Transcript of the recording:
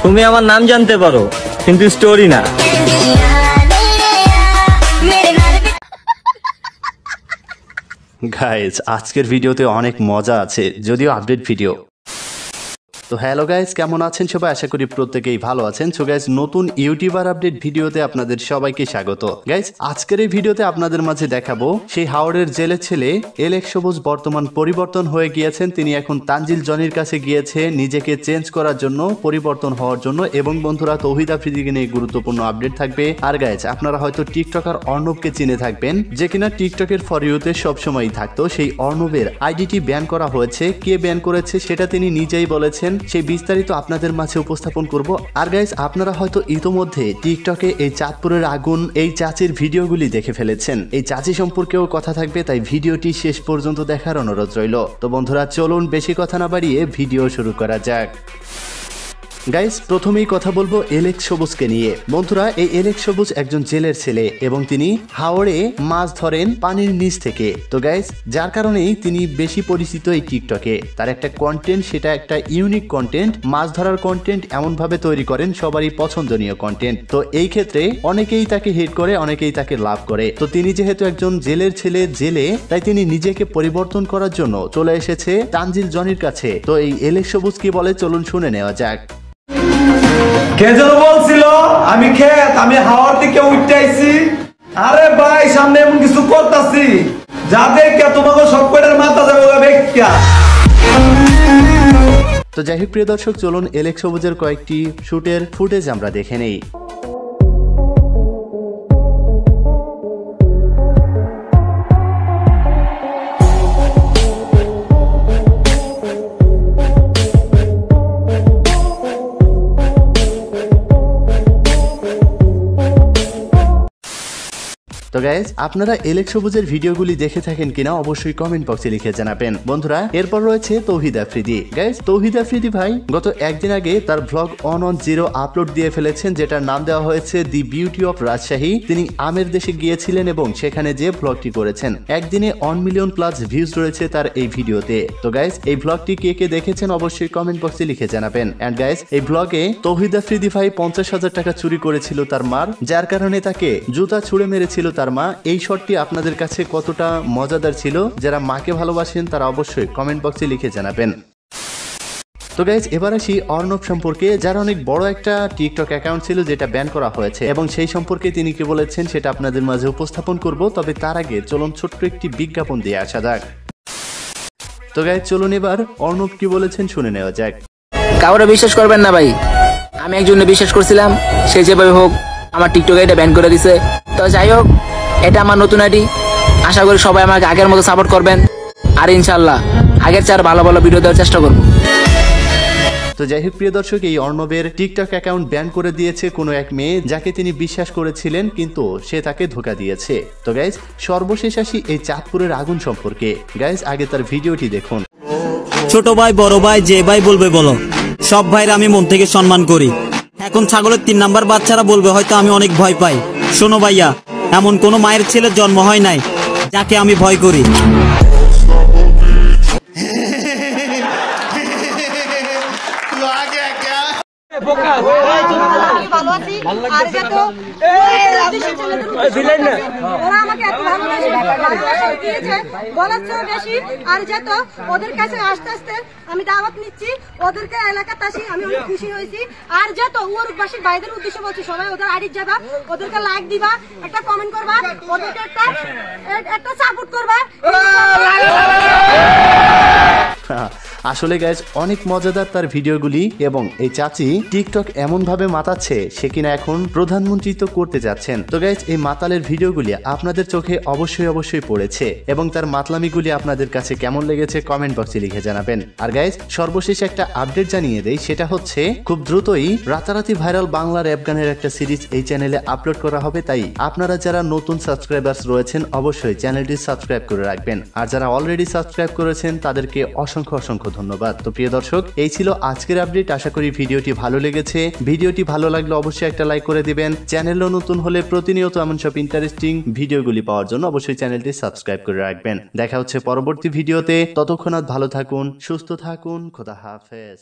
তুমি আমার নাম জানতে পারো কিন্তু স্টোরি না। গাইজ আজকের ভিডিওতে অনেক মজা আছে, যদিও আপডেট ভিডিও। তো হ্যালো গাইজ, কেমন আছেন সবাই? আশা করি প্রত্যেকেই ভালো আছেন। সো গাইজ, নতুন ইউটিউবার আপডেট ভিডিওতে আপনাদের সবাইকে স্বাগত। গাইজ আজকের এই ভিডিওতে আপনাদের মাঝে দেখাবো সেই হাওড়ের জেলের ছেলে এলেক্স সবুজ বর্তমান পরিবর্তন হয়ে গিয়েছেন। তিনি এখন তানজিল জনির কাছে গিয়েছে নিজেকে চেঞ্জ করার জন্য, পরিবর্তন হওয়ার জন্য। এবং বন্ধুরা, তৌহিদ আফ্রিদিকে নিয়ে গুরুত্বপূর্ণ আপডেট থাকবে। আর গাইজ আপনারা হয়তো টিকটকার অর্ণবকে চিনে থাকবেন, যে কিনা টিকটকের ফর ইউতে সবসময়ই থাকতো। সেই অর্ণবের আইডিটি ব্যান করা হয়েছে। কে ব্যান করেছে সেটা তিনি নিজেই বলেছেন। সেই বিস্তারিত আপনাদের মাঝে উপস্থাপন করব। আর গাইজ আপনারা হয়তো ইতোমধ্যে টিকটকে এই চাঁদপুরের আগুন, এই চাচির ভিডিওগুলি দেখে ফেলেছেন। এই চাচি সম্পর্কেও কথা থাকবে, তাই ভিডিওটি শেষ পর্যন্ত দেখার অনুরোধ রইল। তো বন্ধুরা চলুন বেশি কথা না বাড়িয়ে ভিডিও শুরু করা যাক। গাইস প্রথমেই কথা বলবো এলেক্স সবুজকে নিয়ে। বন্ধুরা, এই এলেক্স সবুজ একজন জেলের ছেলে এবং তিনি হাওড়ে মাছ ধরেন পানির নিচ থেকে। তো গাইস যার কারণেই তিনি বেশি পরিচিত এই টিকটকে। তার একটা কন্টেন্ট, সেটা একটা ইউনিক কন্টেন্ট, মাছ ধরার কন্টেন্ট এমন ভাবে তৈরি করেন সবারই পছন্দনীয় কন্টেন্ট। তো এই ক্ষেত্রে অনেকেই তাকে হিট করে, অনেকেই তাকে লাভ করে। তো তিনি যেহেতু একজন জেলের ছেলে, জেলে, তাই তিনি নিজেকে পরিবর্তন করার জন্য চলে এসেছে তানজিল জনির কাছে। তো এই এলেক্স সবুজ কি বলে চলুন শুনে নেওয়া যাক। কে যেন বলছিল আমি খেত, আমি হাওয়ার থেকে উঠতে আইছি। আরে ভাই সামনে এমন কিছু করতেছি যা দেখে তোমাকে সব কটার মাথা যাবে বেক্কা। তো যাই হোক প্রিয় দর্শক, চলুন এলেক্স সবুজের কয়েকটি শুটের ফুটেজ আমরা দেখে নেই। তো গাইজ আপনারা এলেক্স সবুজের ভিডিওগুলি দেখে থাকেন কিনা অবশ্যই কমেন্ট বক্সে লিখে জানাবেন। বন্ধুরা, এরপর রয়েছে তৌহিদ আফ্রিদি। গাইজ তৌহিদ আফ্রিদি ভাই গত একদিন আগে তার ব্লগ 110 আপলোড দিয়ে ফেলেছেন, যেটার নাম দেওয়া হয়েছে দি বিউটি অফ রাজশাহী। তিনি আমের দেশে গিয়েছিলেন এবং সেখানে যে ব্লগটি করেছেন, একদিনে 1 মিলিয়ন প্লাস ভিউজ রয়েছে তার এই ভিডিওতে। তো গাইজ এই ব্লগটি কে কে দেখেছেন অবশ্যই কমেন্ট বক্সে লিখে জানাবেন। এন্ড গাইজ এই ব্লগে তৌহিদ আফ্রিদি ভাই 50,000 টাকা চুরি করেছিল তার মার, যার কারণে তাকে জুতা ছুঁড়ে মেরেছিল তার মা। এই শটটি আপনাদের কাছে কতটা মজাদার ছিল? যারা মাকে ভালোবাসেন তারা অবশ্যই কমেন্ট বক্সে লিখে জানাবেন। তো গাইজ এবার আসি অর্ণব সম্পর্কে, যার অনেক বড় একটা টিকটক অ্যাকাউন্ট ছিল যেটা ব্যান করা হয়েছে, এবং সেই সম্পর্কে তিনি কি বলেছেন সেটা আপনাদের মাঝে উপস্থাপন করব। তবে তার আগে চলুন ছোট্ট একটি বিজ্ঞাপন দিয়ে আসা যাক। তো গাইজ চলুন এবার অর্ণব কি বলেছেন শুনে নেওয়া যাক। কাউরে বিশ্বাস করবেন না ভাই, আমি একজনে বিশ্বাস করছিলাম, সে যেভাবে হোক আমার টিকটক আইডি ব্যান করে দিছে। তো যাই হোক, এটা আমার নতুন আইডি, আশা করি সবাই আমাকে আগের মতো সাপোর্ট করবেন, আর ইনশাল্লাহ আগের চেয়ে ভালো ভালো ভিডিও দেওয়ার চেষ্টা করব। তো যাই হোক প্রিয় দর্শক, এই অর্ণবের টিকটক অ্যাকাউন্ট ব্যান করে দিয়েছে কোনো এক মেয়ে, যাকে তিনি বিশ্বাস করেছিলেন কিন্তু সে তাকে ধোঁকা দিয়েছে। তো গাইজ সর্বশেষ আসি এই চাঁদপুরের আগুন সম্পর্কে। গাইজ আগে তার ভিডিওটি দেখুন। ছোট ভাই, বড় ভাই, যে ভাই বলবে বলো, সব ভাইরা আমি মন থেকে সম্মান করি। এখন ছাগলের 3 নাম্বার বাচ্চারা বলবে হয়তো আমি অনেক ভয় পাই। শোনো ভাইয়া, এমন কোনো মায়ের ছেলের জন্ম হয় নাই যাকে আমি ভয় করি। ওদের কাছে আস্তে আস্তে আমি দাওয়াত নিচ্ছি, ওদেরকে এলাকাতে আসি, আমি অনেক খুশি হয়েছি। আর যেত ওরবাসীর বাইরের উদ্দেশ্যে বলছি, সবাই ওদের আইডি যাবা, ওদেরকে লাইক দিবা, একটা কমেন্ট করবা, ওদেরকে একটা সাপোর্ট করবা। আসলে গাইজ অনেক মজাদার তার ভিডিওগুলি, এবং এই চাচি টিকটক এমন ভাবে মাতাচ্ছে সে কিনা এখন প্রধানমন্ত্রিত্ব করতে যাচ্ছেন। তো গাইজ এই মাতালের ভিডিওগুলি আপনাদের চোখে অবশ্যই পড়েছে, এবং তার মাতলামিগুলি আপনাদের কাছে কেমন লেগেছে কমেন্ট বক্সে লিখে জানাবেন। আর গাইজ সর্বশেষ একটা আপডেট জানিয়ে দেই, সেটা হচ্ছে খুব দ্রুতই রাতারাতি ভাইরাল বাংলা র‍্যাপ গানের একটা সিরিজ এই চ্যানেলে আপলোড করা হবে। তাই আপনারা যারা নতুন সাবস্ক্রাইবার্স রয়েছেন অবশ্যই চ্যানেলটি সাবস্ক্রাইব করে রাখবেন, আর যারা অলরেডি সাবস্ক্রাইব করেছেন তাদেরকে অসংখ্য ধন্যবাদ। তো প্রিয় দর্শক, এই ছিল আজকের আপডেট। আশা করি ভিডিওটি ভালো লেগেছে। ভিডিওটি ভালো লাগলে অবশ্যই একটা লাইক করে দিবেন। চ্যানেলও নতুন হলে প্রতিনিয়ত এমন সব ইন্টারেস্টিং ভিডিওগুলি পাওয়ার জন্য অবশ্যই চ্যানেলটি সাবস্ক্রাইব করে রাখবেন। দেখা হচ্ছে পরবর্তী ভিডিওতে। ততক্ষণ ভালো থাকুন, সুস্থ থাকুন, খোদা হাফেজ।